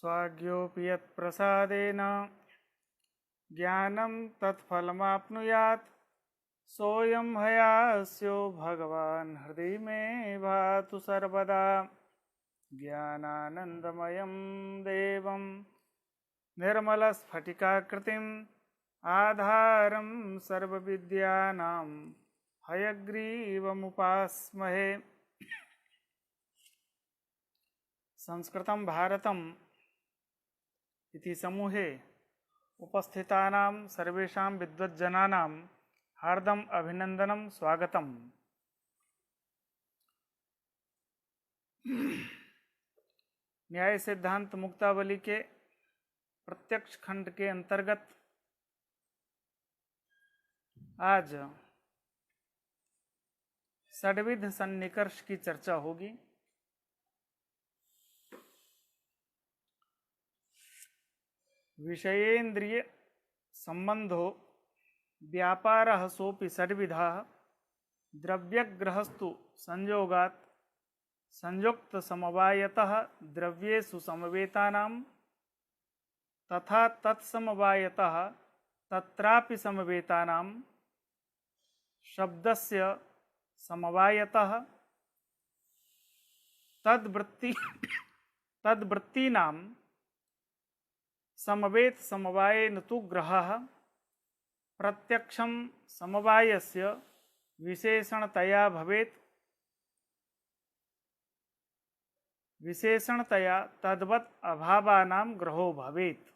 स्वाज्ञोऽपि यत्प्रसादेन ज्ञानं तत्फलमाप्नुयात् सोऽयं हयास्यो भगवान् हृदि मे भातु सर्वदा। ज्ञानानन्दमयं देवं निर्मलस्फटिकाकृतिम् आधारं सर्वविद्यानां हयग्रीवमुपास्महे। संस्कृतं भारतम् इति समूहे उपस्थितानां सर्वेषां विद्वज्जनानां हार्दम् अभिनन्दनं स्वागतम्। न्याय सिद्धांत मुक्तावली के प्रत्यक्ष खंड के अंतर्गत आज षड्विध सन्निकर्ष की चर्चा होगी। विषयेन्द्रिय संबंधो व्यापारः सोऽपि षड्विधः द्रव्यग्रहस्तु संयोगात् संयुक्त समवायतः द्रव्येषु समवेतानां तथा तत्समवायतः तत्रापि समवेतानां शब्दस्य समवायतः तद्वृत्तीनां समवेत समवायेन तु ग्रहः प्रत्यक्षं समवायस्य विशेषणतया भवेत्। विशेषणतया तद्वत् अभावानां ग्रहो भवेत्।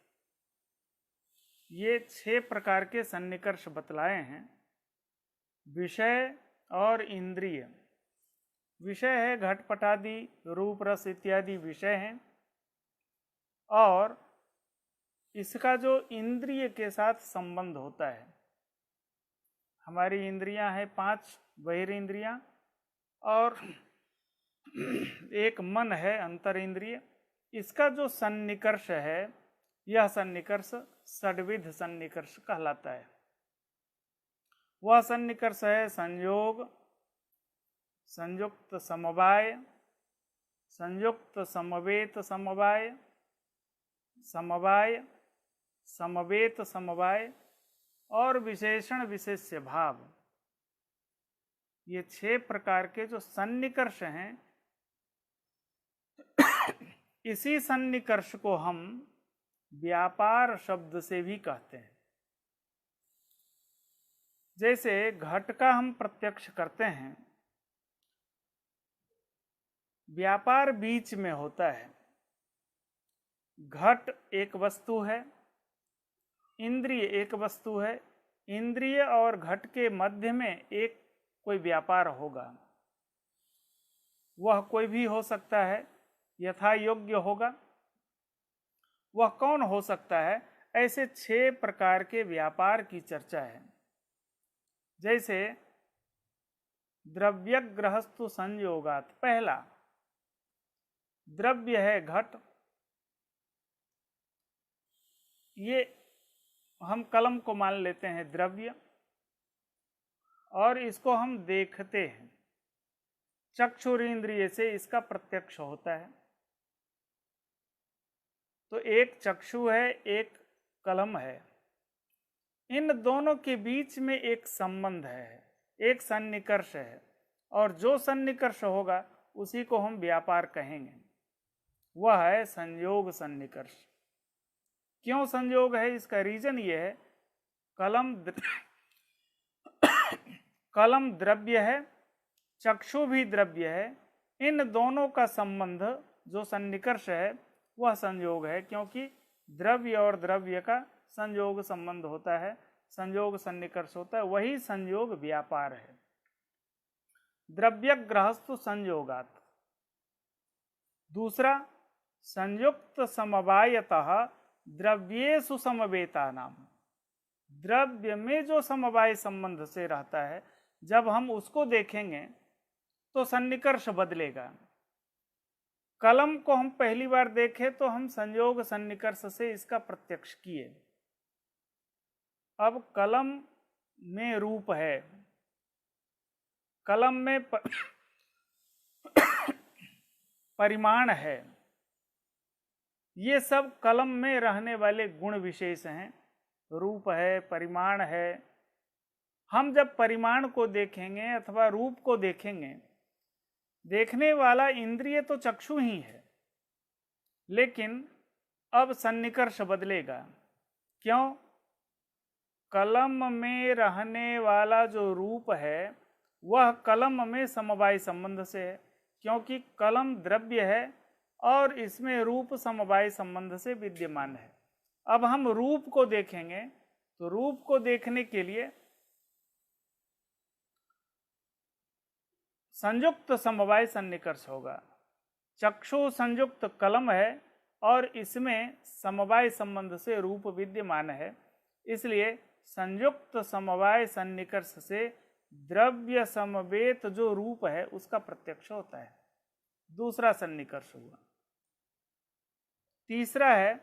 ये 6 प्रकार के सन्निकर्ष बतलाए हैं। विषय और इंद्रिय। विषय है घटपटादि रूप रस इत्यादि विषय हैं, और इसका जो इंद्रिय के साथ संबंध होता है, हमारी इंद्रियां हैं 5 बहिरेंद्रियां और एक मन है अंतर इंद्रिय। इसका जो सन्निकर्ष है, यह सन्निकर्ष षड्विध सन्निकर्ष कहलाता है। वह सन्निकर्ष है संयोग, संयुक्त समवाय, संयुक्त समवेत समवाय, समवाय, समवेत समवाय और विशेषण विशेष्य भाव। ये 6 प्रकार के जो सन्निकर्ष हैं, इसी सन्निकर्ष को हम व्यापार शब्द से भी कहते हैं। जैसे घट का हम प्रत्यक्ष करते हैं, व्यापार बीच में होता है। घट एक वस्तु है, इंद्रिय एक वस्तु है। इंद्रिय और घट के मध्य में एक कोई व्यापार होगा। वह कोई भी हो सकता है, यथा योग्य होगा। वह कौन हो सकता है? ऐसे 6 प्रकार के व्यापार की चर्चा है। जैसे द्रव्यग्रहस्तु संयोगात्। पहला द्रव्य है घट। ये हम कलम को मान लेते हैं द्रव्य, और इसको हम देखते हैं। चक्षुरेंद्रिय से इसका प्रत्यक्ष होता है। तो एक चक्षु है, एक कलम है। इन दोनों के बीच में एक संबंध है, एक सन्निकर्ष है, और जो सन्निकर्ष होगा उसी को हम व्यापार कहेंगे। वह है संयोग सन्निकर्ष। क्यों संयोग है? इसका रीजन ये है, कलम द्रव्य है, चक्षु भी द्रव्य है। इन दोनों का संबंध जो सन्निकर्ष है वह संयोग है, क्योंकि द्रव्य और द्रव्य का संयोग संबंध होता है, संयोग सन्निकर्ष होता है। वही संयोग व्यापार है। द्रव्यग्रहस्तु संयोगात्। दूसरा संयुक्त समवायतः द्रव्येषु समवेतानां। द्रव्य में जो समवाय संबंध से रहता है, जब हम उसको देखेंगे तो सन्निकर्ष बदलेगा। कलम को हम पहली बार देखे तो हम संयोग सन्निकर्ष से इसका प्रत्यक्ष किए। अब कलम में रूप है, कलम में परिमाण है, ये सब कलम में रहने वाले गुण विशेष हैं। रूप है, परिमाण है। हम जब परिमाण को देखेंगे अथवा रूप को देखेंगे, देखने वाला इंद्रिय तो चक्षु ही है, लेकिन अब सन्निकर्ष बदलेगा। क्यों? कलम में रहने वाला जो रूप है वह कलम में समवाय संबंध से है, क्योंकि कलम द्रव्य है और इसमें रूप समवाय संबंध से विद्यमान है। अब हम रूप को देखेंगे तो रूप को देखने के लिए संयुक्त समवाय सन्निकर्ष होगा। चक्षु संयुक्त कलम है और इसमें समवाय संबंध से रूप विद्यमान है, इसलिए संयुक्त समवाय सन्निकर्ष से द्रव्य समवेत जो रूप है उसका प्रत्यक्ष होता है। दूसरा सन्निकर्ष हुआ। तीसरा है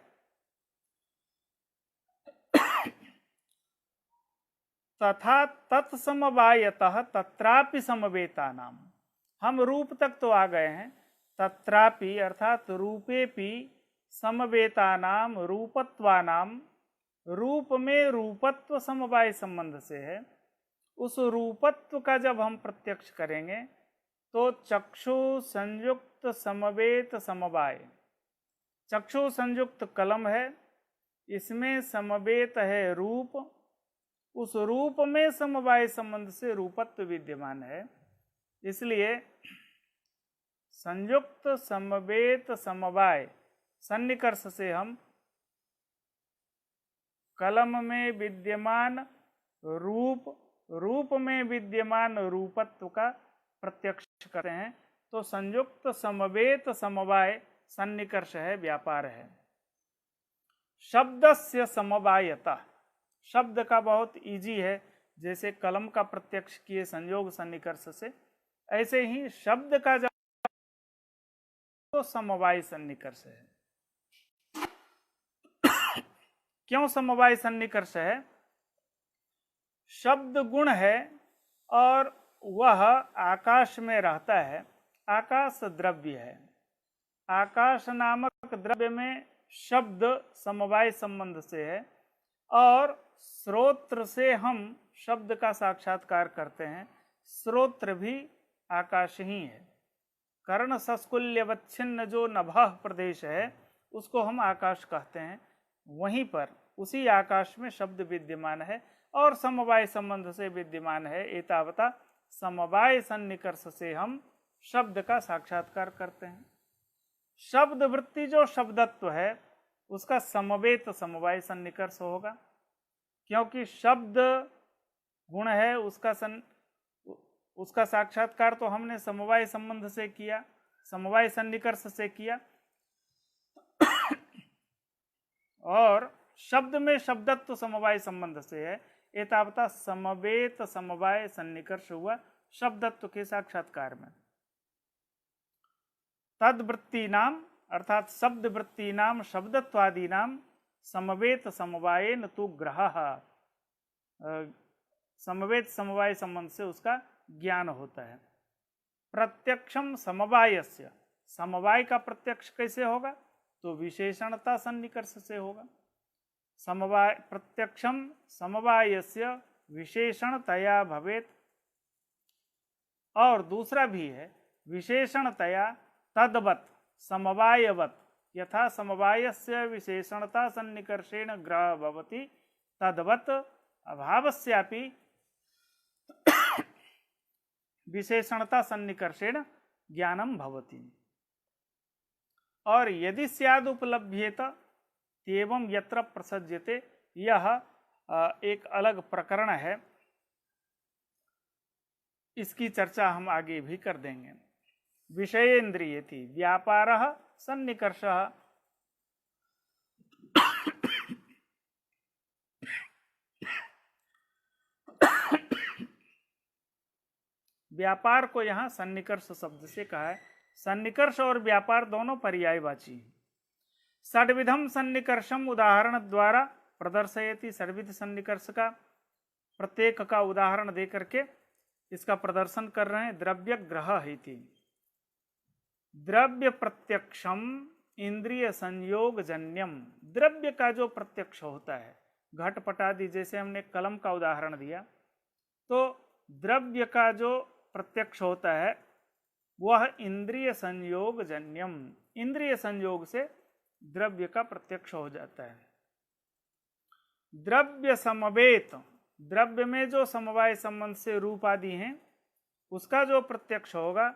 तथा तत्समवायतः तत्रापि समवेतानाम। हम रूप तक तो आ गए हैं, तत्रापि अर्थात रूपेपि समवेतानाम रूपत्वानाम, रूप में रूपत्व समवाय संबंध से है। उस रूपत्व का जब हम प्रत्यक्ष करेंगे तो चक्षु संयुक्त समवेत समवाय, चक्षु संयुक्त कलम है, इसमें समवेत है रूप, उस रूप में समवाय संबंध से रूपत्व विद्यमान है, इसलिए संयुक्त समवेत समवाय सन्निकर्ष से हम कलम में विद्यमान रूप, रूप में विद्यमान रूपत्व का प्रत्यक्ष करते हैं। तो संयुक्त समवेत समवाय सन्निकर्ष है, व्यापार है। शब्दस्य समवायता, शब्द का बहुत इजी है, जैसे कलम का प्रत्यक्ष किए संयोग सन्निकर्ष से, ऐसे ही शब्द का जब तो समवाय सन्निकर्ष है। क्यों समवाय सन्निकर्ष है? शब्द गुण है और वह आकाश में रहता है। आकाश द्रव्य है, आकाश नामक द्रव्य में शब्द समवाय संबंध से है और श्रोत्र से हम शब्द का साक्षात्कार करते हैं। श्रोत्र भी आकाश ही है। कर्ण सस्कुल्यवच्छिन्न जो नभः प्रदेश है उसको हम आकाश कहते हैं। वहीं पर उसी आकाश में शब्द विद्यमान है और समवाय संबंध से विद्यमान है। एतावता समवाय सन्निकर्ष से हम शब्द का साक्षात्कार करते हैं। शब्द वृत्ति जो शब्दत्व है उसका समवेत समवाय सन्निकर्ष होगा, क्योंकि शब्द गुण है, उसका साक्षात्कार तो हमने समवाय संबंध से किया, समवाय सन्निकर्ष से किया। और शब्द में शब्दत्व समवाय संबंध से है। एतावता समवेत समवाय सन्निकर्ष हुआ शब्दत्व के साक्षात्कार में। तद्वृत्ति नाम अर्थात शब्द वृत्ति नाम शब्दत्वादि नाम समवेत समवायेन तु ग्रहः, समवेत समवाय संबंध से उसका ज्ञान होता है। प्रत्यक्षम समवायस्य, समवाय का प्रत्यक्ष कैसे होगा? तो विशेषणता सन्निकर्ष से होगा। समवाय प्रत्यक्षम समवायस्य विशेषणतया भवेत। और दूसरा भी है विशेषणतया तद्वत् समवायवत्, यथा समवायस्य विशेषणता सन्निकर्षेण ग्रह भवति तद्वत् अभावस्यापि विशेषणता सन्निकर्षेण ज्ञानम भवति। और यदि स्याद उपलभ्येत एवं यत्र प्रसज्यते, यह एक अलग प्रकरण है, इसकी चर्चा हम आगे भी कर देंगे। विषयेन्द्रियेति व्यापारः सन्निकर्षः। व्यापार को यहाँ सन्निकर्ष शब्द से कहा है। सन्निकर्ष और व्यापार दोनों पर्यायवाची हैं। षड्विधम सन्निकर्षम उदाहरण द्वारा प्रदर्शयति। षड्विध सन्निकर्ष का प्रत्येक का उदाहरण दे करके इसका प्रदर्शन कर रहे हैं। द्रव्य ग्रह इति, द्रव्य प्रत्यक्षम इंद्रिय संयोग जन्यम, द्रव्य का जो प्रत्यक्ष होता है, घटपट आदि, जैसे हमने कलम का उदाहरण दिया, तो द्रव्य का जो प्रत्यक्ष होता है वह इंद्रिय संयोग जन्यम, इंद्रिय संयोग से द्रव्य का प्रत्यक्ष हो जाता है। द्रव्य समवेत, द्रव्य में जो समवाय संबंध से रूप आदि हैं उसका जो प्रत्यक्ष होगा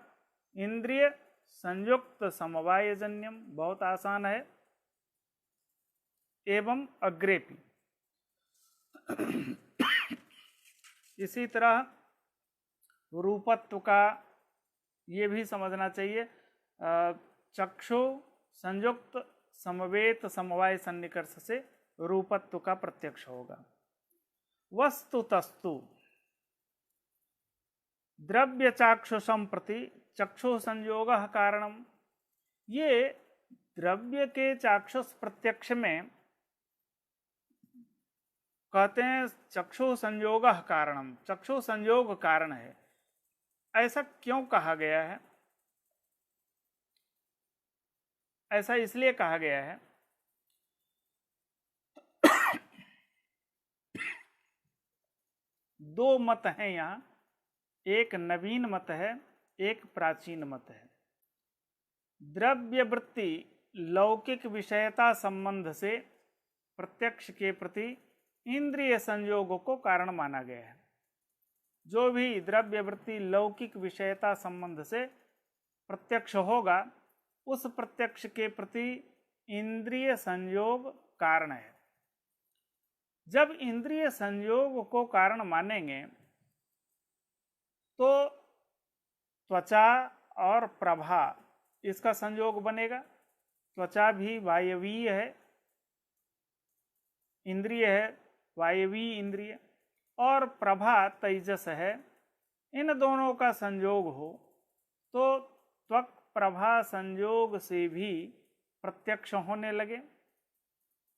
इंद्रिय संयुक्त समवाय जन्यम, बहुत आसान है। एवं अग्रेपी, इसी तरह रूपत्व का ये भी समझना चाहिए। चक्षु संयुक्त समवेत समवाय सन्निकर्ष से रूपत्व का प्रत्यक्ष होगा। वस्तुतस्तु द्रव्य चाक्षुषम प्रति चक्षु संयोग कारणम, ये द्रव्य के चाक्षुष प्रत्यक्ष में कहते हैं चक्षु संयोग कारणम, चक्षु संयोग कारण है। ऐसा क्यों कहा गया है? ऐसा इसलिए कहा गया है दो मत हैं यहाँ, एक नवीन मत है, एक प्राचीन मत है। द्रव्य वृत्ति लौकिक विषयता संबंध से प्रत्यक्ष के प्रति इंद्रिय संयोग को कारण माना गया है। जो भी द्रव्य वृत्ति लौकिक विषयता संबंध से प्रत्यक्ष होगा उस प्रत्यक्ष के प्रति इंद्रिय संयोग कारण है। जब इंद्रिय संयोग को कारण मानेंगे तो त्वचा और प्रभा इसका संयोग बनेगा। त्वचा भी वायवीय है, इंद्रिय है, वायवीय इंद्रिय, और प्रभा तेजस है। इन दोनों का संयोग हो तो त्वक प्रभा संयोग से भी प्रत्यक्ष होने लगे।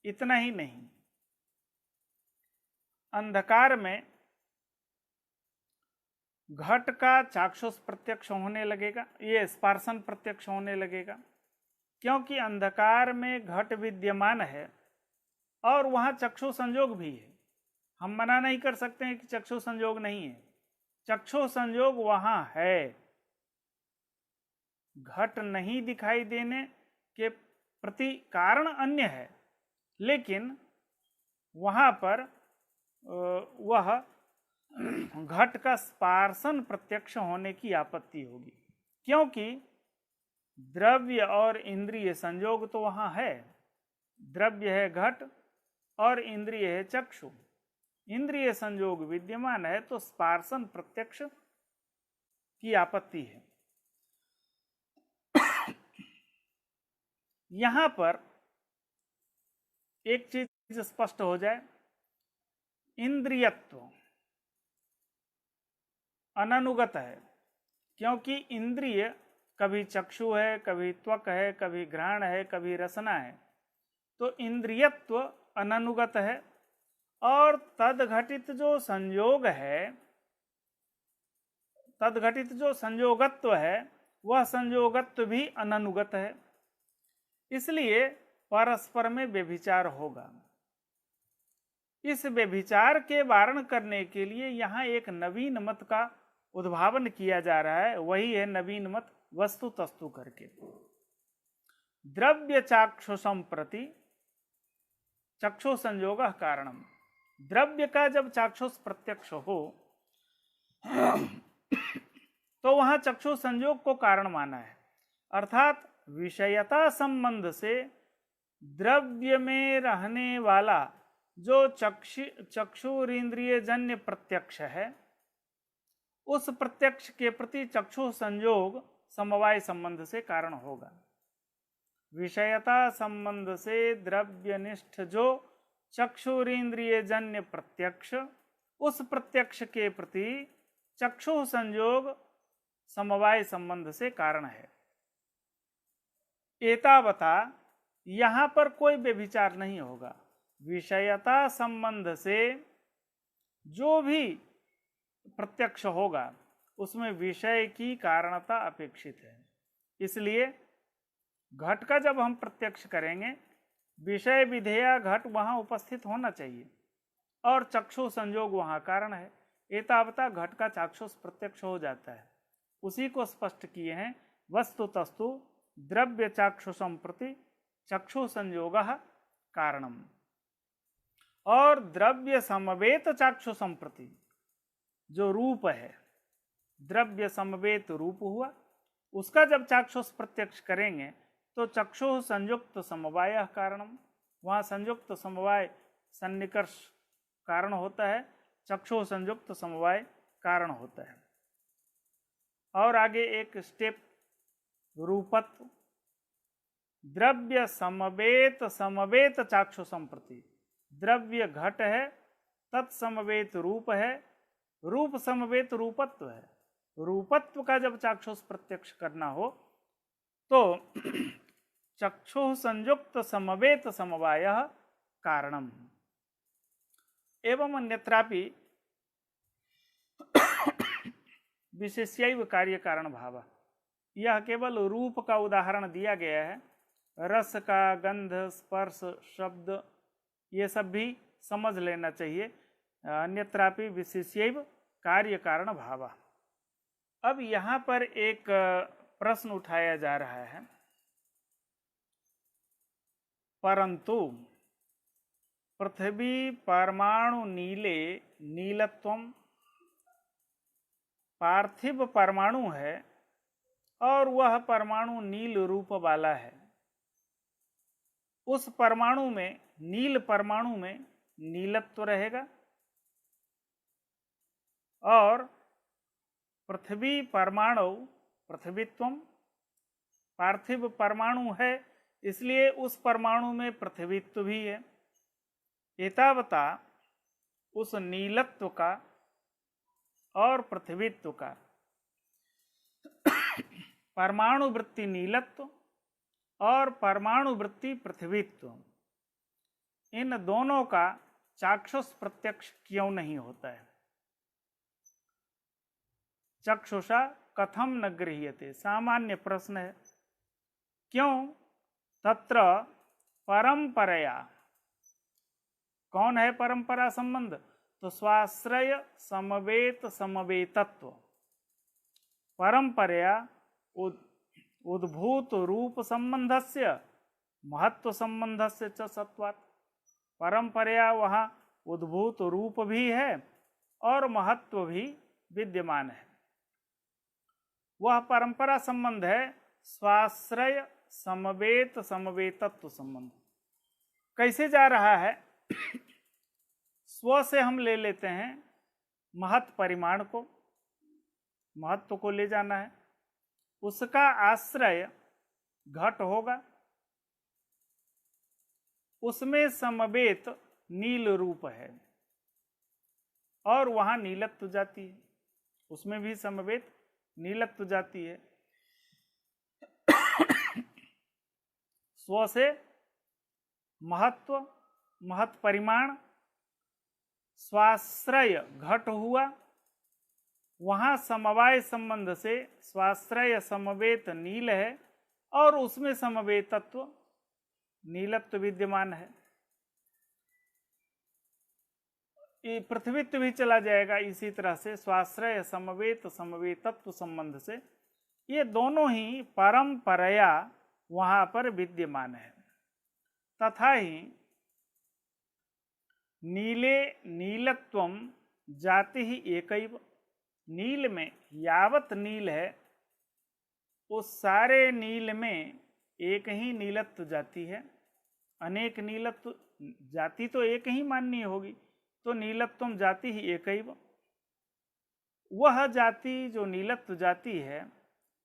इतना ही नहीं, अंधकार में घट का चाक्षुष प्रत्यक्ष होने लगेगा, ये स्पर्शन प्रत्यक्ष होने लगेगा, क्योंकि अंधकार में घट विद्यमान है और वहां चक्षु संयोग भी है। हम मना नहीं कर सकते हैं कि चक्षु संयोग नहीं है, चक्षु संयोग वहां है। घट नहीं दिखाई देने के प्रति कारण अन्य है, लेकिन वहां पर वह घट का स्पर्शन प्रत्यक्ष होने की आपत्ति होगी, क्योंकि द्रव्य और इंद्रिय संयोग तो वहां है। द्रव्य है घट और इंद्रिय है चक्षु, इंद्रिय संयोग विद्यमान है तो स्पर्शन प्रत्यक्ष की आपत्ति है। यहां पर एक चीज स्पष्ट हो जाए, इंद्रियत्व अननुगत है, क्योंकि इंद्रिय कभी चक्षु है, कभी त्वक है, कभी घ्राण है, कभी रसना है, तो इंद्रियत्व अननुगत है। और तदघटित जो संयोग है, तदघटित जो संयोगत्व है, वह संयोगत्व भी अननुगत है। इसलिए परस्पर में व्यभिचार होगा। इस व्यभिचार के वारण करने के लिए यहाँ एक नवीन मत का उद्भावन किया जा रहा है, वही है नवीन मत वस्तु तस्तु करके। द्रव्य चाक्षुषम प्रति चक्षु संयोग कारणम, द्रव्य का जब चाक्षुष प्रत्यक्ष हो तो वहां चक्षु संयोग को कारण माना है, अर्थात विषयता संबंध से द्रव्य में रहने वाला जो चक्षुरिंद्रिय जन्य प्रत्यक्ष है, उस प्रत्यक्ष के प्रति चक्षु संयोग समवाय संबंध से कारण होगा। विषयता संबंध से द्रव्यनिष्ठ जो चक्षुरिंद्रिय जन्य प्रत्यक्ष, उस प्रत्यक्ष के प्रति चक्षु संयोग समवाय संबंध से कारण है। एतावता यहां पर कोई व्यभिचार नहीं होगा। विषयता संबंध से जो भी प्रत्यक्ष होगा उसमें विषय की कारणता अपेक्षित है। इसलिए घट का जब हम प्रत्यक्ष करेंगे, विषय विधेया घट वहां उपस्थित होना चाहिए और चक्षु संयोग वहां कारण है। एतावता घट का चाक्षुष प्रत्यक्ष हो जाता है। उसी को स्पष्ट किए हैं, वस्तु तस्तु द्रव्य चाक्षुषम प्रति चक्षु संयोग कारणम। और द्रव्य समवेत चाक्षुषम प्रति, जो रूप है, द्रव्य समवेत रूप हुआ, उसका जब चाक्षुष प्रत्यक्ष करेंगे तो चक्षु संयुक्त समवाय कारणम, वहां संयुक्त समवाय सन्निकर्ष कारण होता है, चक्षु संयुक्त समवाय कारण होता है। और आगे एक स्टेप, रूपत्व, द्रव्य समवेत समवेत चाक्षु संप्रति, द्रव्य घट है, तत्समवेत रूप है, रूप समवेत रूपत्व है। रूपत्व का जब चाक्षुष प्रत्यक्ष करना हो तो चक्षु संयुक्त समवेत समवाय कारणम। एवं अन्यत्रापि विशेष्यैव कार्य कारण भाव, यह केवल रूप का उदाहरण दिया गया है। रस का, गंध, स्पर्श, शब्द, ये सब भी समझ लेना चाहिए। अन्यत्रापि विशेष्यैव कार्य कारण भाव। अब यहाँ पर एक प्रश्न उठाया जा रहा है, परंतु पृथ्वी परमाणु नीले नीलत्वम, पार्थिव परमाणु है और वह परमाणु नील रूप वाला है। उस परमाणु में, नील परमाणु में नीलत्व रहेगा और पृथ्वी परमाणु पृथ्वीत्वम, पार्थिव परमाणु है इसलिए उस परमाणु में पृथ्वीत्व भी है। एतावता उस नीलत्व का और पृथ्वीत्व का परमाणु वृत्ति नीलत्व और परमाणु वृत्ति पृथ्वीत्व, इन दोनों का चाक्षुष प्रत्यक्ष क्यों नहीं होता है? चक्षुषा कथम न गृह्यते, सामान्य प्रश्न है। क्यों? तत्र परंपरया, कौन है परंपरा संबंध? तो स्वाश्रय समवेत समवेतत्व, परंपरया उद्भूत रूप संबंधस्य महत्व संबंधस्य च सत्वात्, परंपरया वहाँ उद्भूत रूप भी है और महत्व भी विद्यमान है। वह परंपरा संबंध है स्वाश्रय समवेत समवेतत्व संबंध। कैसे जा रहा है? स्व से हम ले लेते हैं महत् परिमाण को, महत्व को ले जाना है, उसका आश्रय घट होगा, उसमें समवेत नील रूप है और वहां नीलत्व जाती है, उसमें भी समवेत नीलत्व जाती है। स्व से महत्व, महत् परिमाण, स्वाश्रय घट हुआ, वहां समवाय संबंध से स्वाश्रय समवेत नील है और उसमें समवेतत्व नीलत्व विद्यमान है। ये पृथ्वीत्व भी चला जाएगा इसी तरह से, स्वाश्रय समवेत समवेतत्व संबंध से ये दोनों ही परंपरया वहां पर विद्यमान है। तथा ही नीले नीलत्वम जाति ही एकैव, नील में यावत नील है उस सारे नील में एक ही नीलत्व जाति है। अनेक नीलत्व जाति तो एक ही माननी होगी, तो नीलत्वम जाति ही एकैव, वह जाति जो नीलत्व जाति है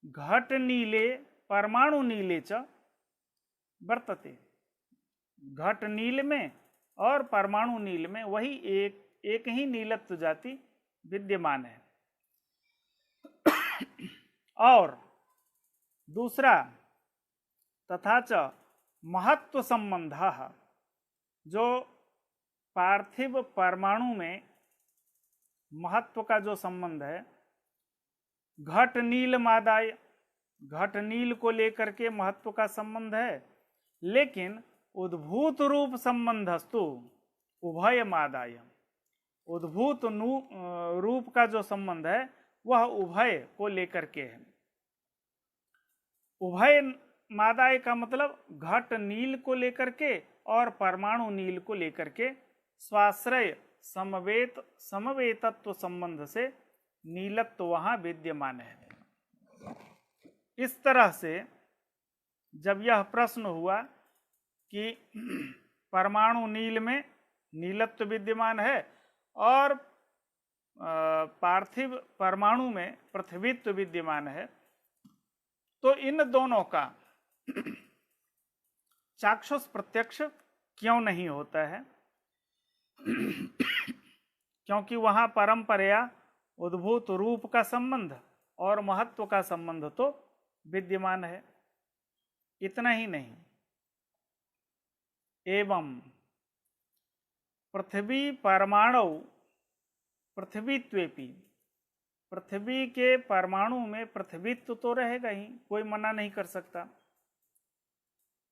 घट नीले परमाणु नीले च वर्तते, घट नील में और परमाणु नील में वही एक ही नीलत्व जाति विद्यमान है। और दूसरा, तथा च महत्व संबंधः, जो पार्थिव परमाणु में महत्व का जो संबंध है, घट नील मादाय, घट नील को लेकर के महत्व का संबंध है, लेकिन उद्भूत रूप संबंधस्तु उभयमादाय, उद्भूत रूप का जो संबंध है वह उभय को लेकर के है। उभय मादाय का मतलब घट नील को लेकर के और परमाणु नील को लेकर के स्वाश्रय समवेतत्व संबंध से नीलत्व वहां विद्यमान है। इस तरह से जब यह प्रश्न हुआ कि परमाणु नील में नीलत्व विद्यमान है और पार्थिव परमाणु में पृथ्वीत्व विद्यमान है, तो इन दोनों का चाक्षुष प्रत्यक्ष क्यों नहीं होता है? क्योंकि वहां परंपरा उद्भूत रूप का संबंध और महत्व का संबंध तो विद्यमान है। इतना ही नहीं, एवं पृथ्वी परमाणु पृथ्वीत्वेपि, पृथ्वी के परमाणु में पृथ्वीत्व तो रहेगा ही, कोई मना नहीं कर सकता।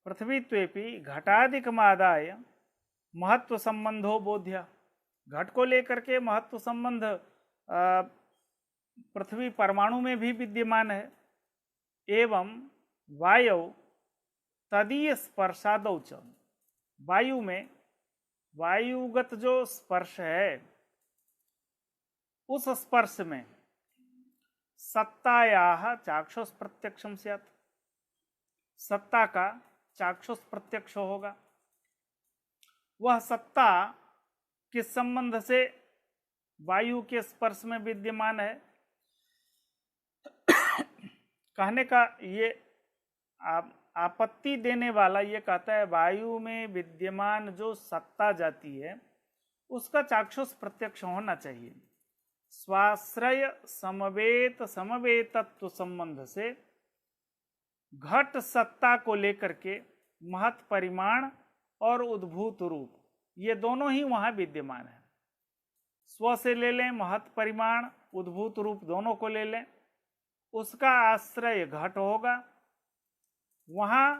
पृथ्वीत्वेपि घटादिकमादाय महत्व संबंधो बोध्य, घट को लेकर के महत्व संबंध पृथ्वी परमाणु में भी विद्यमान है। एवं वायु तदीय स्पर्शादौ च, वायु में वायुगत जो स्पर्श है उस स्पर्श में सत्तायाः चाक्षुष प्रत्यक्षम स्यात्, सत्ता का चाक्षुष प्रत्यक्ष होगा। वह सत्ता किस संबंध से वायु के स्पर्श में विद्यमान है? कहने का ये आपत्ति देने वाला ये कहता है वायु में विद्यमान जो सत्ता जाती है उसका चाक्षुष प्रत्यक्ष होना चाहिए। स्वाश्रय समवेतत्व संबंध से घट सत्ता को लेकर के महत् परिमाण और उद्भूत रूप ये दोनों ही वहां विद्यमान है। स्व से ले लें महत् परिमाण, उद्भूत रूप दोनों को ले लें, उसका आश्रय घट होगा। वहां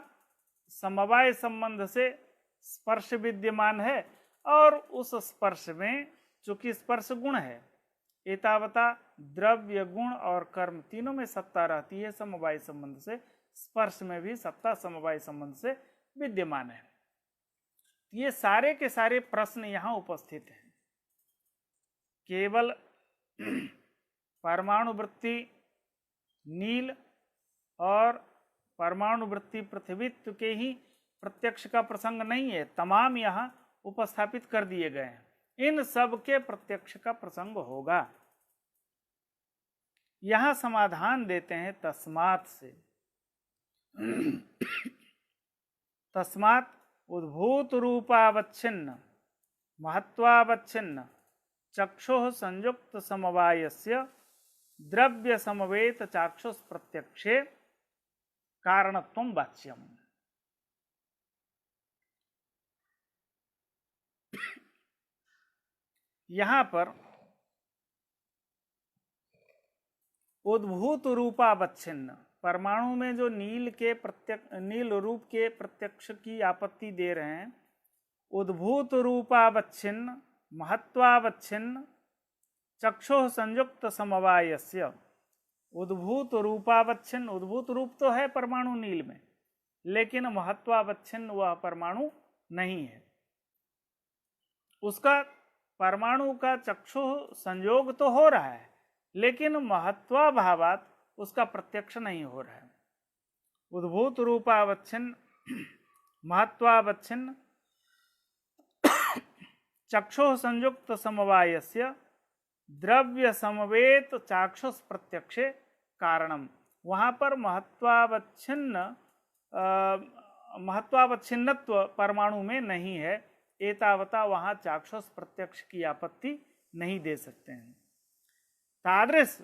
समवाय संबंध से स्पर्श विद्यमान है और उस स्पर्श में चूंकि स्पर्श गुण है, एतावता द्रव्य गुण और कर्म तीनों में सत्ता रहती है। समवाय संबंध से स्पर्श में भी सत्ता समवाय संबंध से विद्यमान है। ये सारे के सारे प्रश्न यहां उपस्थित हैं। केवल परमाणु वृत्ति नील और परमाणु वृत्ति पृथ्वीत्व के ही प्रत्यक्ष का प्रसंग नहीं है, तमाम यहाँ उपस्थापित कर दिए गए हैं। इन सब के प्रत्यक्ष का प्रसंग होगा। यहाँ समाधान देते हैं तस्मात् से। तस्मात् उद्भूत रूपावच्छिन्न महत्वावच्छिन्न चक्षुः संयुक्त समवायस्य द्रव्य समवेत चाक्षुष प्रत्यक्षे कारणत्वं वाच्यम्। यहां पर उद्भूत रूपावच्छिन्न परमाणु में जो नील रूप के प्रत्यक्ष की आपत्ति दे रहे हैं, उद्भूत रूपावच्छिन्न महत्वावच्छिन्न चक्षुः संयुक्त समवायस्य, उद्भूत रूपावच्छिन्न, उद्भूत रूप तो है परमाणु नील में, लेकिन महत्वावच्छिन्न वह परमाणु नहीं है। उसका परमाणु का चक्षु संयोग तो हो रहा है, लेकिन महत्वाभावात उसका प्रत्यक्ष नहीं हो रहा है। उद्भूत रूपावच्छिन्न महत्वावच्छिन्न चक्षुः संयुक्त समवायस्य द्रव्य समवेत चाक्षुष प्रत्यक्षे कारणम। वहां पर महत्वावच्छिन्नत्व परमाणु में नहीं है, एतावता वहां चाक्षुष प्रत्यक्ष की आपत्ति नहीं दे सकते हैं। तादृश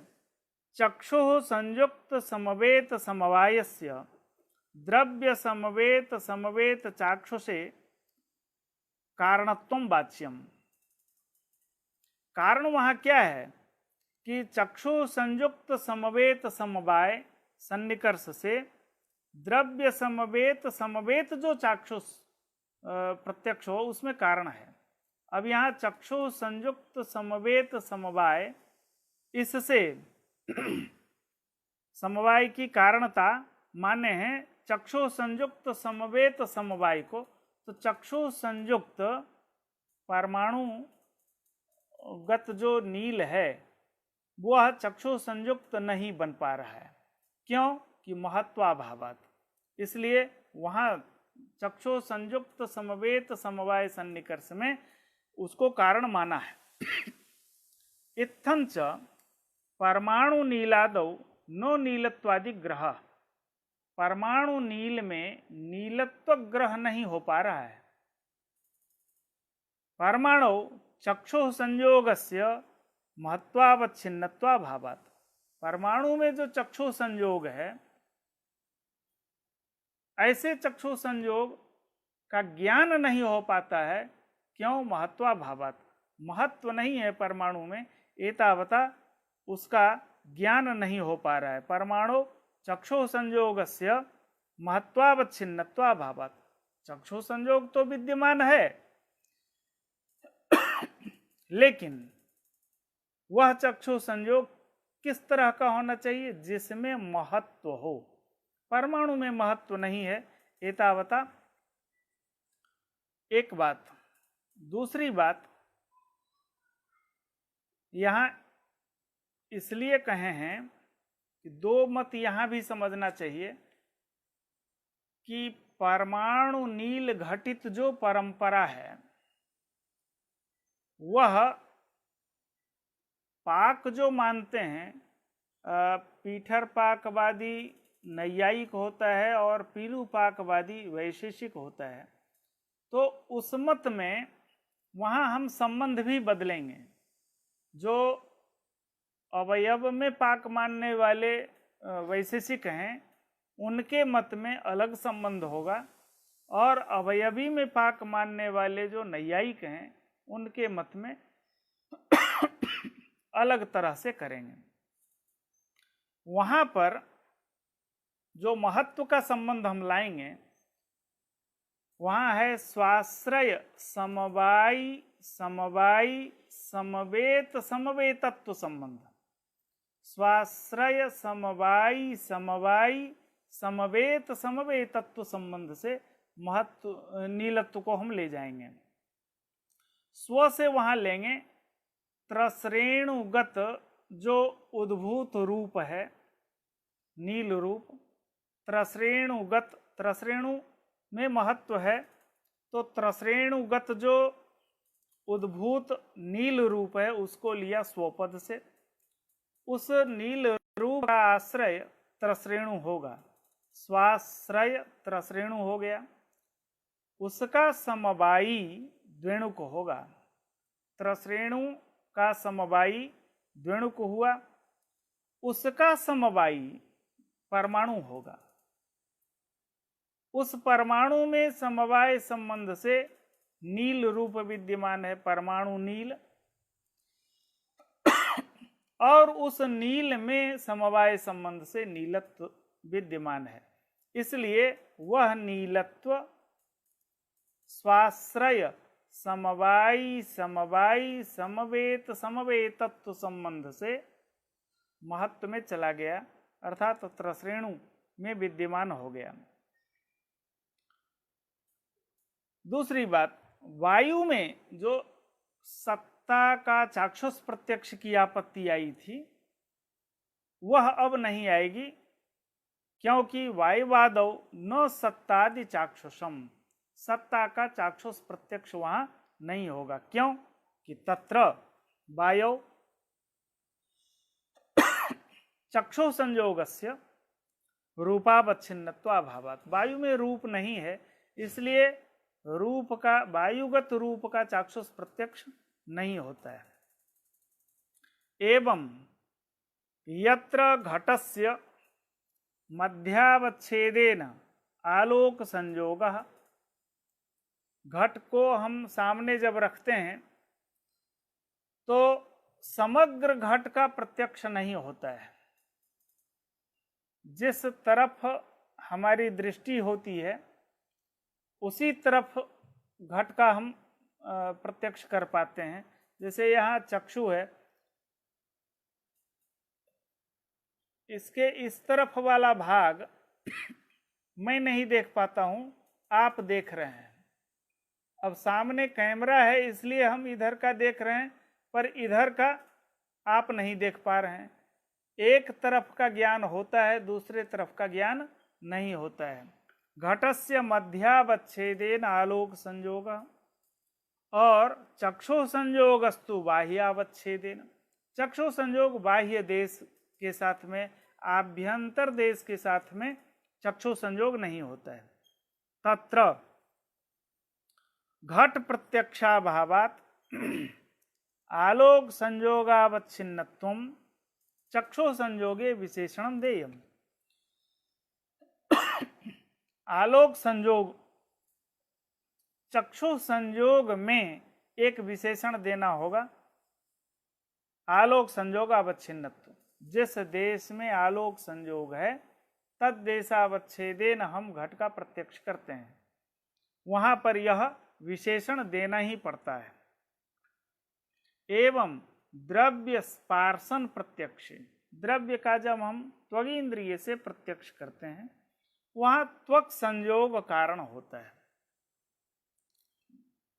चक्षुः संयुक्त समवेत समवायस्य द्रव्य समवेत चाक्षुषे कारणत्वं वाच्यम। कारण वहां क्या है कि चक्षु संयुक्त समवेत समवाय सन्निकर्ष से द्रव्य समवेत, समवेत जो चाक्षुष प्रत्यक्ष हो उसमें कारण है। अब यहाँ चक्षु संयुक्त समवेत समवाय, इससे समवाय की कारणता माने हैं चक्षु संयुक्त समवेत समवाय को। तो चक्षु संयुक्त परमाणु गत जो नील है वह चक्षु संयुक्त नहीं बन पा रहा है। क्यों? कि महत्वाभावात। इसलिए वहाँ चक्षु संयुक्त समवेत समवाय सन्निकर्ष में उसको कारण माना है। इत्थं च परमाणु नीलादौ नो नीलत्वादि ग्रह, परमाणु नील में नीलत्व ग्रह नहीं हो पा रहा है। परमाणु चक्षु संयोगस्य महत्वावच्छिन्नत्वाभावात्, परमाणु में जो चक्षु संयोग है, ऐसे चक्षु संयोग का ज्ञान नहीं हो पाता है। क्यों? महत्वाभावात्, महत्व नहीं है परमाणु में, एतावता उसका ज्ञान नहीं हो पा रहा है। परमाणु चक्षु संयोगस्य महत्वावच्छिन्नत्वाभावात्, चक्षु संयोग तो विद्यमान है लेकिन वह चक्षु संयोग किस तरह का होना चाहिए? जिसमें महत्व हो। परमाणु में महत्व नहीं है, एतावता एक बात। दूसरी बात, यहां इसलिए कहे हैं कि दो मत यहां भी समझना चाहिए कि परमाणु नील घटित जो परंपरा है वह पाक जो मानते हैं, पीठर पाकवादी नैयायिक होता है और पीलू पाकवादी वैशेषिक होता है। तो उस मत में वहाँ हम संबंध भी बदलेंगे। जो अवयव में पाक मानने वाले वैशेषिक हैं उनके मत में अलग संबंध होगा, और अवयवी में पाक मानने वाले जो नैयायिक हैं उनके मत में अलग तरह से करेंगे। वहां पर जो महत्व का संबंध हम लाएंगे वहां है स्वाश्रय समवायी समवायी समवेत समवेतत्व संबंध। स्वाश्रय समवायी समवायी समवेत समवेतत्व संबंध से महत्व नीलत्व को हम ले जाएंगे। स्व से वहां लेंगे त्रश्रेणुगत जो उद्भूत रूप है, नील रूप, त्रश्रेणुगत, त्रश्रेणु में महत्व है, तो त्रश्रेणुगत जो उद्भूत नील रूप है उसको लिया स्वपद से। उस नील रूप का आश्रय त्रश्रेणु होगा, स्वाश्रय त्रश्रेणु हो गया। उसका समवायी द्वेणुक होगा, त्रश्रेणु का समवायी द्वेणुक हुआ, उसका समवायी परमाणु होगा। उस परमाणु में समवाय संबंध से नील रूप विद्यमान है, परमाणु नील, और उस नील में समवाय संबंध से नीलत्व विद्यमान है। इसलिए वह नीलत्व स्वाश्रय समवायी समवायी समवेत समवेतत्व संबंध से महत्व में चला गया, अर्थात त्रश्रेणु में विद्यमान हो गया। दूसरी बात, वायु में जो सत्ता का चाक्षुष प्रत्यक्ष की आपत्ति आई थी वह अब नहीं आएगी, क्योंकि वायुवादौ न सत्तादि चाक्षुषम, सत्ता का चाक्षुष प्रत्यक्ष वहां नहीं होगा। क्यों? कि तत्र वायौ चक्षु संयोगस्य रूपावच्छिन्नत्वाभावात्, वायु में रूप नहीं है, इसलिए रूप का, वायुगत रूप का चाक्षुष प्रत्यक्ष नहीं होता है। एवं यत्र घटस्य मध्यावच्छेदेन आलोक संयोगः, घट को हम सामने जब रखते हैं तो समग्र घट का प्रत्यक्ष नहीं होता है, जिस तरफ हमारी दृष्टि होती है उसी तरफ घट का हम प्रत्यक्ष कर पाते हैं। जैसे यहाँ चक्षु है, इसके इस तरफ वाला भाग मैं नहीं देख पाता हूं, आप देख रहे हैं। अब सामने कैमरा है इसलिए हम इधर का देख रहे हैं, पर इधर का आप नहीं देख पा रहे हैं। एक तरफ का ज्ञान होता है, दूसरे तरफ का ज्ञान नहीं होता है। घटस्य मध्यावच्छेदेन आलोक संयोग और चक्षु संयोगस्तु बाह्यावच्छेदेन। चक्षु संयोग बाह्य देश के साथ में, आभ्यंतर देश के साथ में चक्षु संयोग नहीं होता है। तत्र घट प्रत्यक्षाभावात् आलोक संयोगावच्छिन्नत्वं चक्षु संयोगे विशेषणं देयम्। आलोक संयोग, चक्षु संयोग में एक विशेषण देना होगा। आलोक संयोगावच्छिन्नत्व, जिस देश में आलोक संयोग है तद देशावच्छेदेन हम घट का प्रत्यक्ष करते हैं, वहां पर यह विशेषण देना ही पड़ता है। एवं द्रव्य स्पार्शन प्रत्यक्ष, द्रव्य का जब हम त्वगिंद्रिय से प्रत्यक्ष करते हैं वहां त्वक संयोग कारण होता है।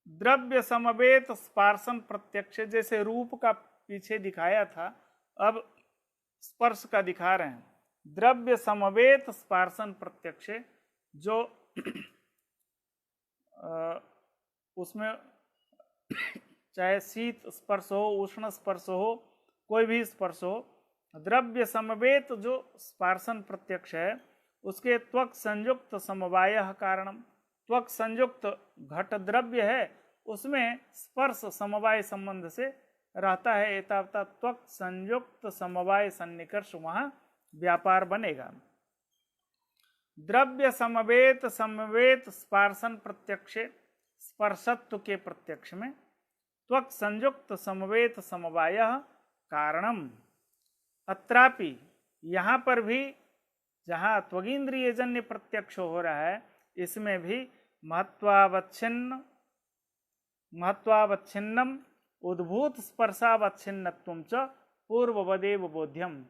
द्रव्य समवेत स्पार्शन प्रत्यक्ष, जैसे रूप का पीछे दिखाया था, अब स्पर्श का दिखा रहे हैं। द्रव्य समवेत स्पार्शन प्रत्यक्ष, जो उसमें चाहे शीत स्पर्श हो, उष्ण स्पर्श हो, कोई भी स्पर्श हो, द्रव्य समवेत जो स्पार्शन प्रत्यक्ष है उसके त्वक संयुक्त समवाय कारणम। त्वक संयुक्त घट द्रव्य है, उसमें स्पर्श समवाय संबंध से रहता है। एतावता त्वक संयुक्त समवाय सन्निकर्ष वहां व्यापार बनेगा। द्रव्य समवेत समवेत स्पार्शन प्रत्यक्ष, स्पर्शत्व के प्रत्यक्ष में त्वक संयुक्त समवेत समवाय कारणम। अत्रापि, यहाँ पर भी जहाँ त्वगिंद्रिय जन्य प्रत्यक्ष हो रहा है इसमें भी महत्वावच्छिन्नम उद्भूत स्पर्शावच्छिन्नत्वं च पूर्ववदेव बोध्यम।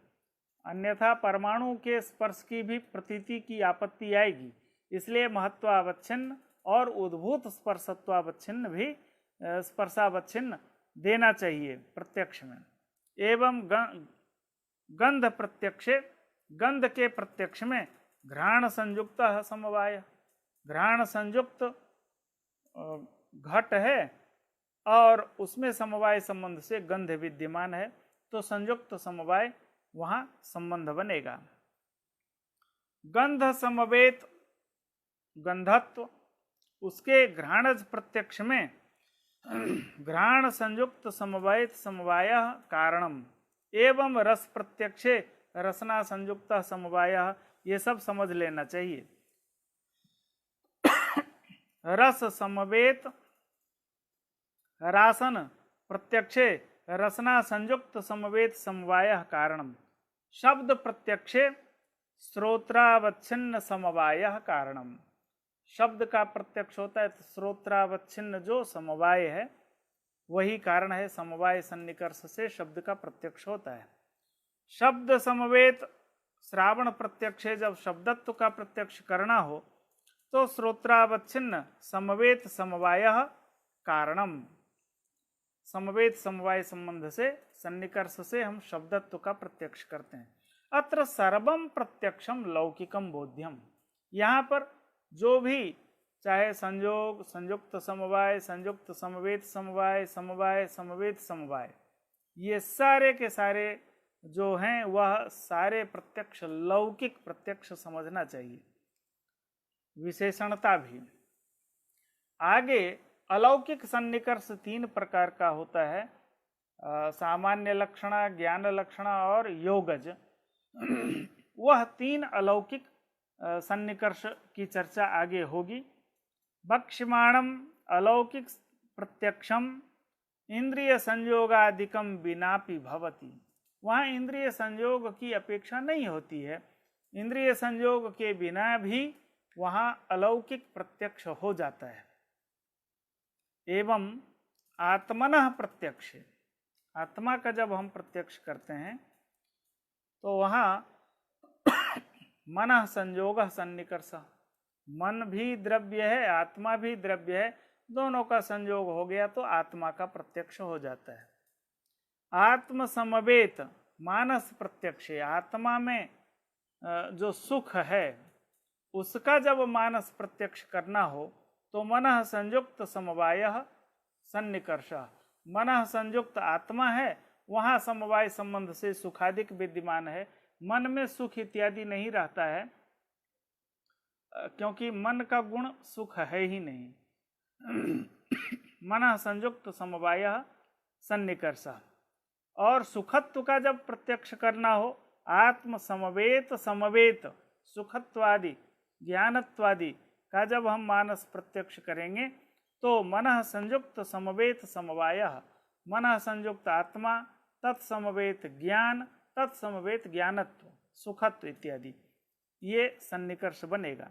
अन्यथा परमाणु के स्पर्श की भी प्रतीति की आपत्ति आएगी, इसलिए महत्वावच्छिन्न और उद्भूत स्पर्शत्वावच्छिन्न भी स्पर्शावच्छिन्न देना चाहिए प्रत्यक्ष में। एवं गंध प्रत्यक्ष, गंध के प्रत्यक्ष में घ्राण संयुक्त समवाय, घ्राण संयुक्त घट है और उसमें समवाय संबंध से गंध विद्यमान है, तो संयुक्त समवाय वहां संबंध बनेगा। गंध समवेत गंधत्व, उसके घ्राणज प्रत्यक्ष में घ्राण संयुक्त समवायित समवाय कारणम। एवं रस प्रत्यक्षे रसना संयुक्त समवाय, ये सब समझ लेना चाहिए। रस समवेत रासन प्रत्यक्षे रसना संयुक्त समवेत समवाय कारणम। शब्द प्रत्यक्षे श्रोत्रावच्छिन्न समवाय कारणम। शब्द का प्रत्यक्ष होता है तो श्रोत्रावच्छिन्न जो समवाय है वही कारण है। समवाय सन्निकर्ष से शब्द का प्रत्यक्ष होता है। शब्द समवेत श्रावण प्रत्यक्ष है, जब शब्दत्व का प्रत्यक्ष करना हो तो श्रोत्रावच्छिन्न समवेत समवाय कारणम। समवेत समवाय संबंध से सन्निकर्ष से हम शब्दत्व का प्रत्यक्ष करते हैं। अत्र सर्वम प्रत्यक्षम लौकिकम बोध्यम। यहाँ पर जो भी चाहे संयोग, संयुक्त समवाय, संयुक्त समवेत समवाय, समवाय समवेत समवाय, ये सारे के सारे जो हैं वह सारे प्रत्यक्ष लौकिक प्रत्यक्ष समझना चाहिए। विशेषणता भी आगे अलौकिक सन्निकर्ष 3 प्रकार का होता है, सामान्य लक्षणा, ज्ञान लक्षणा और योगज। वह 3 अलौकिक सन्निकर्ष की चर्चा आगे होगी। भक्ष्यमाणम अलौकिक प्रत्यक्षम इंद्रिय संयोगादिकम विनापि भवति। वहाँ इंद्रिय संयोग की अपेक्षा नहीं होती है, इंद्रिय संयोग के बिना भी वहां अलौकिक प्रत्यक्ष हो जाता है। एवं आत्मनः प्रत्यक्ष, आत्मा का जब हम प्रत्यक्ष करते हैं तो वहां मनः संयोग सन्निकर्ष, मन भी द्रव्य है, आत्मा भी द्रव्य है, दोनों का संयोग हो गया तो आत्मा का प्रत्यक्ष हो जाता है। आत्म समवेत मानस प्रत्यक्ष, आत्मा में जो सुख है उसका जब मानस प्रत्यक्ष करना हो तो मनः संयुक्त समवायः सन्निकर्ष, मनः संयुक्त आत्मा है, वहां समवाय संबंध से सुखादिक विद्यमान है। मन में सुख इत्यादि नहीं रहता है क्योंकि मन का गुण सुख है ही नहीं। मनः संयुक्त समवायः सन्निकर्ष, और सुखत्व का जब प्रत्यक्ष करना हो, आत्म समवेत समवेत सुखत्वादि ज्ञानत्वादि का जब हम मानस प्रत्यक्ष करेंगे तो मनः संयुक्त समवेत समवायः, मनः संयुक्त आत्मा तत्समवेत ज्ञान तत्समवेत ज्ञानत्व सुखत्व इत्यादि ये सन्निकर्ष बनेगा।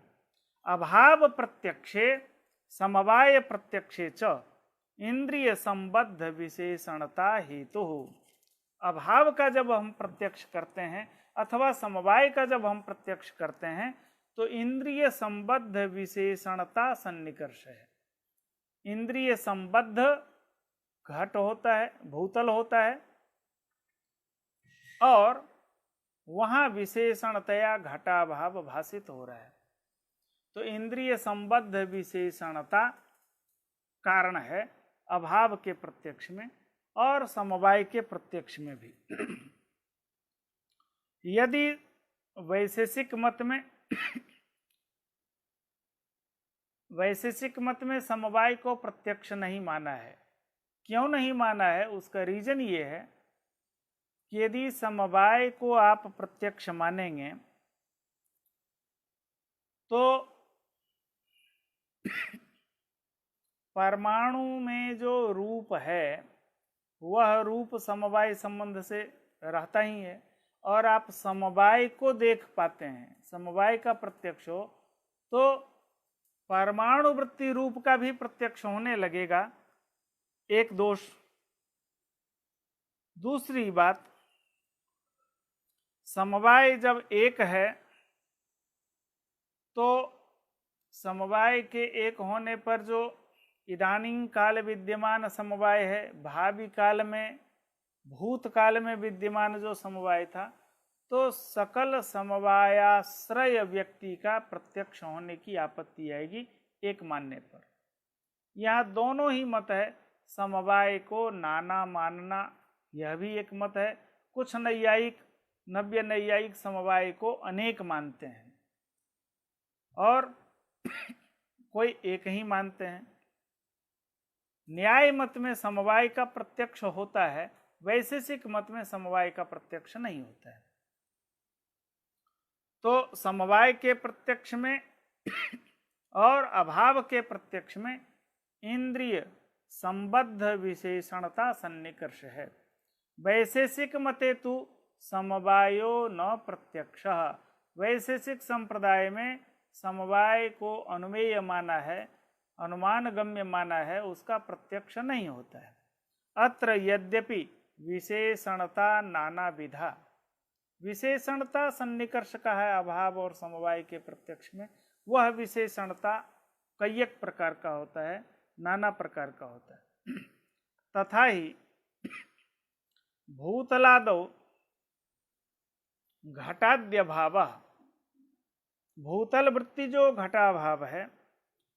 अभाव प्रत्यक्षे समवाय प्रत्यक्षे च इंद्रिय संबद्ध विशेषणता हेतु, अभाव का जब हम प्रत्यक्ष करते हैं अथवा समवाय का जब हम प्रत्यक्ष करते हैं तो इंद्रिय संबद्ध विशेषणता सन्निकर्ष है। इंद्रिय संबद्ध घट होता है, भूतल होता है, और वहां विशेषणतया घटाभाव भाषित हो रहा है। तो इंद्रिय संबद्ध विशेषणता कारण है अभाव के प्रत्यक्ष में और समवाय के प्रत्यक्ष में भी। यदि वैशेषिक मत में समवाय को प्रत्यक्ष नहीं माना है, क्यों नहीं माना है, उसका रीजन ये है कि यदि समवाय को आप प्रत्यक्ष मानेंगे तो परमाणु में जो रूप है वह रूप समवाय संबंध से रहता ही है, और आप समवाय को देख पाते हैं, समवाय का प्रत्यक्ष हो तो परमाणु वृत्ति रूप का भी प्रत्यक्ष होने लगेगा। एक दोष। दूसरी बात, समवाय जब एक है तो समवाय के एक होने पर जो इदानीं काल विद्यमान समवाय है, भावी काल में भूतकाल में विद्यमान जो समवाय था, तो सकल समवायाश्रय व्यक्ति का प्रत्यक्ष होने की आपत्ति आएगी एक मानने पर। यहाँ दोनों ही मत है, समवाय को नाना मानना यह भी एक मत है। कुछ नैयायिक, नव्य नैयायिक समवाय को अनेक मानते हैं और कोई एक ही मानते हैं। न्याय मत में समवाय का प्रत्यक्ष होता है, वैशेषिक मत में समवाय का प्रत्यक्ष नहीं होता है। तो समवाय के प्रत्यक्ष में और अभाव के प्रत्यक्ष में इंद्रिय संबद्ध विशेषणता सन्निकर्ष है। वैशेषिक मते तु समवायो न प्रत्यक्ष, वैशेषिक संप्रदाय में समवाय को अनुमेय माना है, अनुमान गम्य माना है, उसका प्रत्यक्ष नहीं होता है। अत्र यद्यपि विशेषणता नाना विधा, विशेषणता सन्निकर्ष का है अभाव और समवाय के प्रत्यक्ष में, वह विशेषणता कई एक प्रकार का होता है, नाना प्रकार का होता है। तथा ही भूतलादौ घटाद्यभाव, भूतल वृत्ति जो घटाभाव है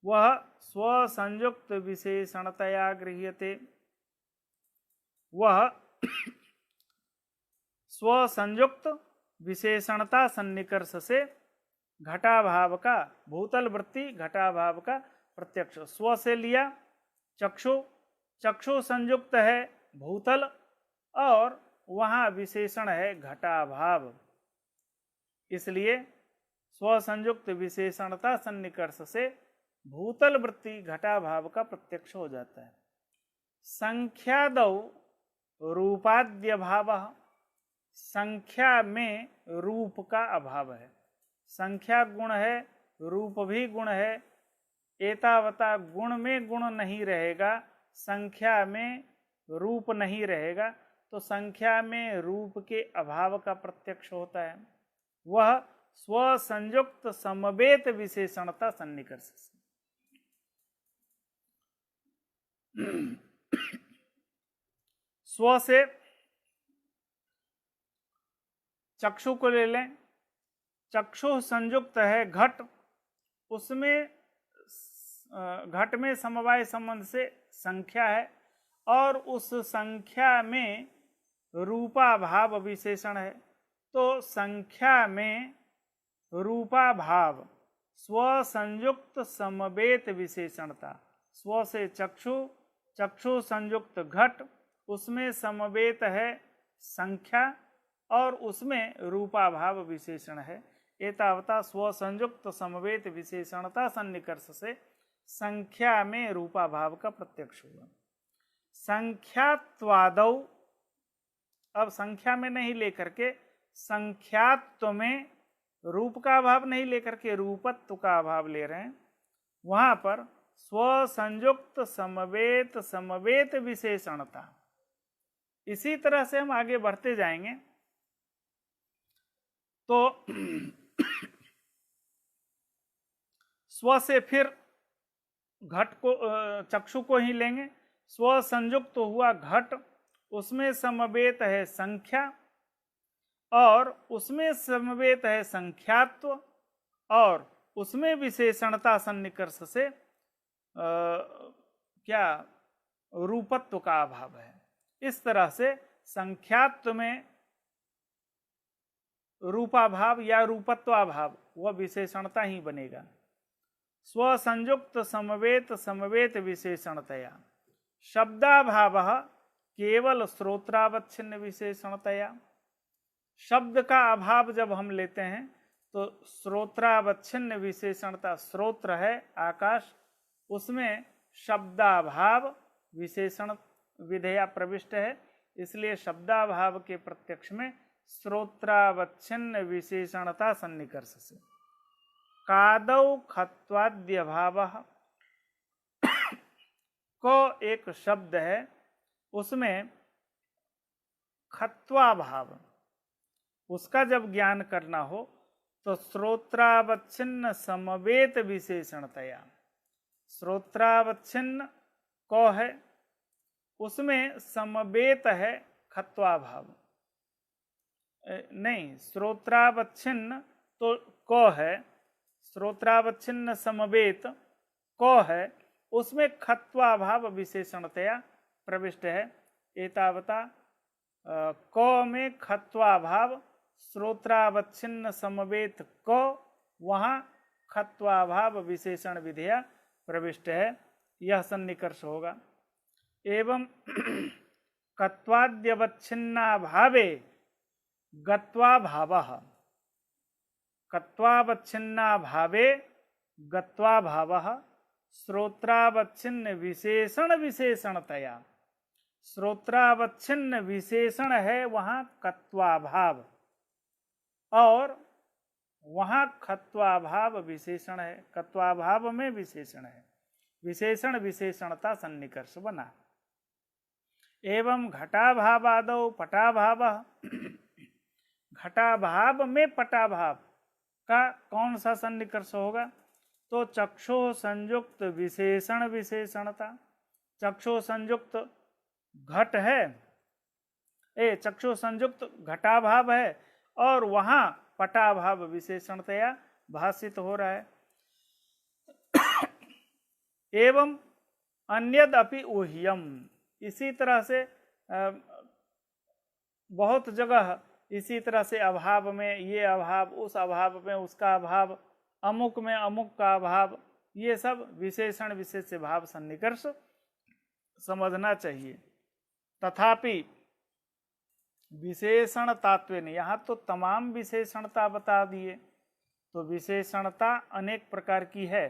वह स्वसंयुक्त विशेषणतया गृह्यते, वह स्वसंयुक्त विशेषणता सन्निकर्ष से घटाभाव का, भूतल वृत्ति घटाभाव का प्रत्यक्ष स्व से लिया। चक्षु, चक्षु संयुक्त है भूतल और वहां विशेषण है घटाभाव, इसलिए स्वसंयुक्त विशेषणता सन्निकर्ष से भूतल वृत्ति घटाभाव का प्रत्यक्ष हो जाता है। संख्यादौ रूपाद्य भाव, संख्या में रूप का अभाव है। संख्या गुण है, रूप भी गुण है। एतावता गुण में गुण नहीं रहेगा, संख्या में रूप नहीं रहेगा, तो संख्या में रूप के अभाव का प्रत्यक्ष होता है। वह स्वसंयुक्त समवेत विशेषणता सन्निकर्ष से। स्व से चक्षु को ले लें। चक्षु संयुक्त है घट, उसमें घट में समवाय संबंध से संख्या है और उस संख्या में रूपाभाव विशेषण है। तो संख्या में रूपाभाव स्वसंयुक्त समवेत विशेषणता। स्व से चक्षु, चक्षु संयुक्त घट, उसमें समवेत है संख्या और उसमें रूपाभाव विशेषण है। एतावता स्वसंयुक्त समवेत विशेषणता सन्निकर्ष से संख्या में रूपाभाव का प्रत्यक्ष हुआ। संख्यात्वादौ, अब संख्या में नहीं लेकर के संख्यात्व में रूप का अभाव नहीं लेकर के रूपत्व का अभाव ले रहे हैं। वहां पर स्वसंयुक्त समवेत समवेत विशेषणता। इसी तरह से हम आगे बढ़ते जाएंगे तो स्व से फिर घट को, चक्षु को ही लेंगे। स्व संयुक्त हुआ घट, उसमें समवेत है संख्या और उसमें समवेत है संख्यात्व और उसमें विशेषणता सन्निकर्ष से क्या रूपत्व का अभाव है। इस तरह से संख्यात्व में रूपाभाव या रूपत्वाभाव वह विशेषणता ही बनेगा। स्वसंयुक्त समवेत समवेत विशेषणतया। शब्दाभाव केवल श्रोत्रावच्छिन्न विशेषणतया। शब्द का अभाव जब हम लेते हैं तो श्रोत्रावच्छिन्न विशेषणता। श्रोत्र है आकाश, उसमें शब्दाभाव विशेषण विधेया प्रविष्ट है, इसलिए शब्दाभाव के प्रत्यक्ष में श्रोत्रावच्छिन्न विशेषणता सन्निकर्ष से। कादौ खत्वाद्य भाव को एक शब्द है, उसमें खत्वा भाव, उसका जब ज्ञान करना हो तो श्रोत्रावच्छिन्न समवेत विशेषणतया। श्रोत्रावच्छिन्न को है, उसमें समवेत है खत्वा भाव, नहीं श्रोत्रावच्छिन्न तो को है, श्रोत्रावच्छिन्न समवेत को है, उसमें खत्वा भाव विशेषणतया प्रविष्ट है। एतावता को में खत्वा भाव, श्रोत्रावच्छिन्न समवेत को, वहाँ खत्वा भाव विशेषण विधेया प्रविष्ट है, यह सन्निकर्ष होगा। एवं कत्वाद्यवच्छिन्ना भावे गत्वा भावः। कत्वावच्छिन्ना भावे गत्वा भावः श्रोत्रावच्छिन्न विशेषण विशेषणतया। श्रोत्रावच्छिन्न विशेषण है वहाँ कत्वा भाव और वहाँ खत्वा भाव विशेषण है। कत्वा भाव में विशेषण है, विशेषण विशेषणता सन्निकर्ष बना। एवं घटाभावादौ पटाभावः। घटाभाव में पटाभाव का कौन सा सन्निकर्ष होगा? तो चक्षु संयुक्त विशेषण विशेषणता। चक्षु संयुक्त घट है, चक्षु संयुक्त घटाभाव है और वहां पटाभाव विशेषणतया भाषित हो रहा है। एवं अन्यद अपि ऊह्यम। इसी तरह से बहुत जगह इसी तरह से अभाव में ये अभाव, उस अभाव में उसका अभाव, अमुक में अमुक का अभाव, ये सब विशेषण विशेष भाव सन्निकर्ष समझना चाहिए। तथापि विशेषण तात्वेन, यहाँ तो तमाम विशेषणता बता दिए, तो विशेषणता अनेक प्रकार की है,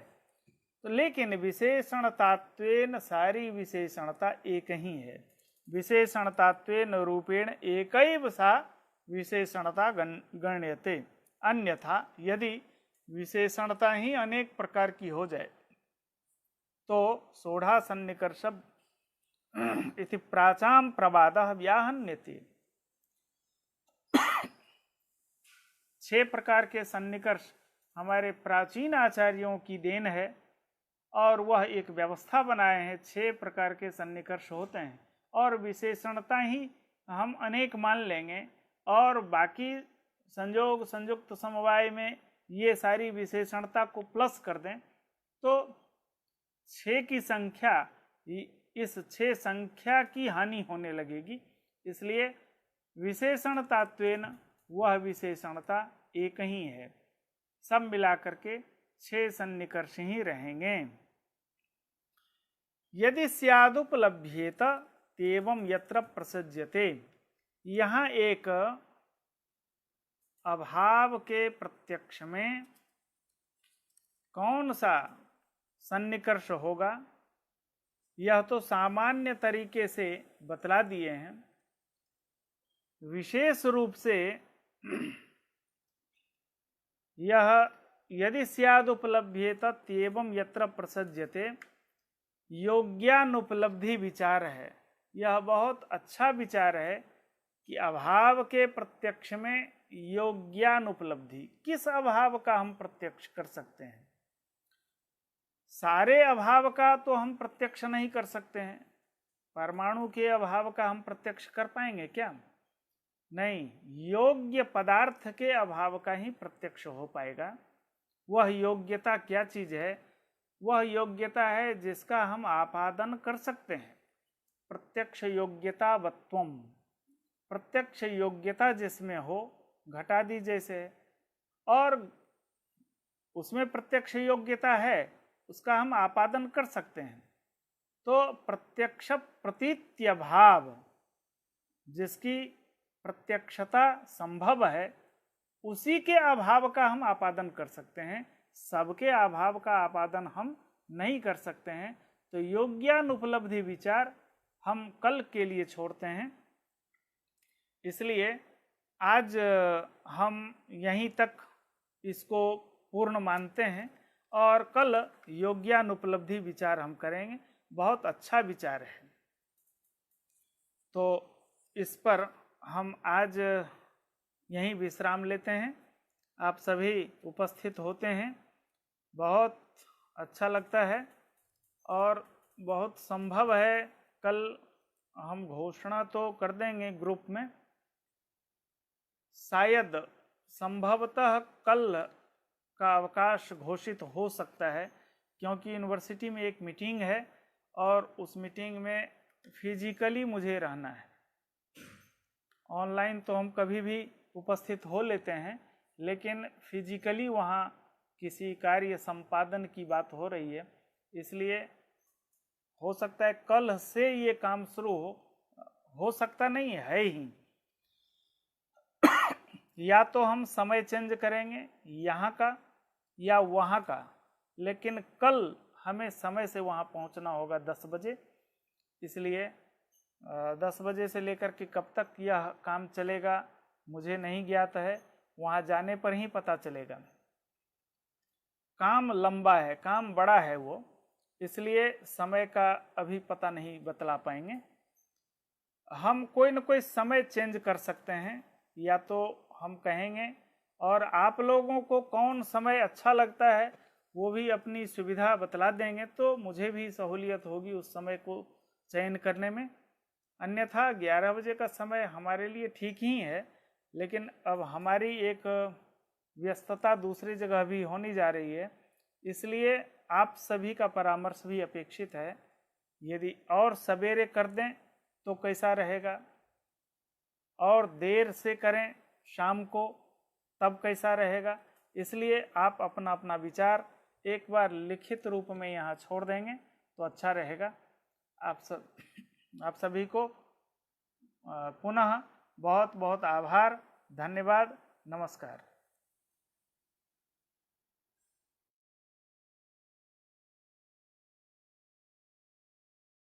तो लेकिन विशेषण तात्वेन सारी विशेषणता एक ही है। विशेषण तात्वेन रूपेण एकैव सा विशेषणता गण्यते। अन्यथा यदि विशेषणता ही अनेक प्रकार की हो जाए तो सोढ़ा सन्निकर्ष इति प्राचाम प्रवादः व्याहन्यते। 6 प्रकार के सन्निकर्ष हमारे प्राचीन आचार्यों की देन है और वह एक व्यवस्था बनाए हैं। 6 प्रकार के सन्निकर्ष होते हैं और विशेषणता ही हम अनेक मान लेंगे और बाकी संयोग संयुक्त समवाय में ये सारी विशेषणता को प्लस कर दें तो 6 की संख्या, इस 6 संख्या की हानि होने लगेगी। इसलिए विशेषणतात्वेन वह विशेषणता एक ही है, सब मिलाकर के 6 सन्निकर्ष ही रहेंगे। यदि स्यादुपलभ्येत तेवं यत्र प्रसज्यते, यहाँ एक अभाव के प्रत्यक्ष में कौन सा सन्निकर्ष होगा यह तो सामान्य तरीके से बतला दिए हैं। विशेष रूप से यह यदि स्यादुपलभ्येत तेवं यत्र प्रसज्यते योग्यानुपलब्धि विचार है। यह बहुत अच्छा विचार है कि अभाव के प्रत्यक्ष में योग्यानुपलब्धि, किस अभाव का हम प्रत्यक्ष कर सकते हैं। सारे अभाव का तो हम प्रत्यक्ष नहीं कर सकते हैं। परमाणु के अभाव का हम प्रत्यक्ष कर पाएंगे क्या? नहीं, योग्य पदार्थ के अभाव का ही प्रत्यक्ष हो पाएगा। वह योग्यता क्या चीज है? वह योग्यता है जिसका हम आपादन कर सकते हैं। प्रत्यक्ष योग्यता वत्वम, प्रत्यक्ष योग्यता जिसमें हो, घटादि जैसे, और उसमें प्रत्यक्ष योग्यता है, उसका हम आपादन कर सकते हैं। तो प्रत्यक्ष प्रतीत्य भाव, जिसकी प्रत्यक्षता संभव है, उसी के अभाव का हम आपादन कर सकते हैं। सबके अभाव का आपादन हम नहीं कर सकते हैं। तो योग्यानुपलब्धि विचार हम कल के लिए छोड़ते हैं। इसलिए आज हम यहीं तक इसको पूर्ण मानते हैं और कल योग्यानुपलब्धि विचार हम करेंगे। बहुत अच्छा विचार है। तो इस पर हम आज यहीं विश्राम लेते हैं। आप सभी उपस्थित होते हैं, बहुत अच्छा लगता है और बहुत संभव है कल हम घोषणा तो कर देंगे ग्रुप में, शायद संभवतः कल का अवकाश घोषित हो सकता है, क्योंकि यूनिवर्सिटी में एक मीटिंग है और उस मीटिंग में फिजिकली मुझे रहना है। ऑनलाइन तो हम कभी भी उपस्थित हो लेते हैं, लेकिन फिजिकली वहाँ किसी कार्य संपादन की बात हो रही है। इसलिए हो सकता है कल से ये काम शुरू हो सकता नहीं है ही। या तो हम समय चेंज करेंगे यहाँ का या वहाँ का, लेकिन कल हमें समय से वहाँ पहुँचना होगा 10 बजे। इसलिए 10 बजे से लेकर के कब तक यह काम चलेगा मुझे नहीं ज्ञात है, वहाँ जाने पर ही पता चलेगा। काम लंबा है, काम बड़ा है वो, इसलिए समय का अभी पता नहीं बतला पाएंगे। हम कोई न कोई समय चेंज कर सकते हैं, या तो हम कहेंगे, और आप लोगों को कौन समय अच्छा लगता है वो भी अपनी सुविधा बतला देंगे, तो मुझे भी सहूलियत होगी उस समय को चयन करने में। अन्यथा 11 बजे का समय हमारे लिए ठीक ही है, लेकिन अब हमारी एक व्यस्तता दूसरी जगह भी होने जा रही है। इसलिए आप सभी का परामर्श भी अपेक्षित है। यदि और सवेरे कर दें तो कैसा रहेगा, और देर से करें शाम को तब कैसा रहेगा। इसलिए आप अपना अपना विचार एक बार लिखित रूप में यहाँ छोड़ देंगे तो अच्छा रहेगा। आप सभी को पुनः बहुत बहुत आभार, धन्यवाद, नमस्कार।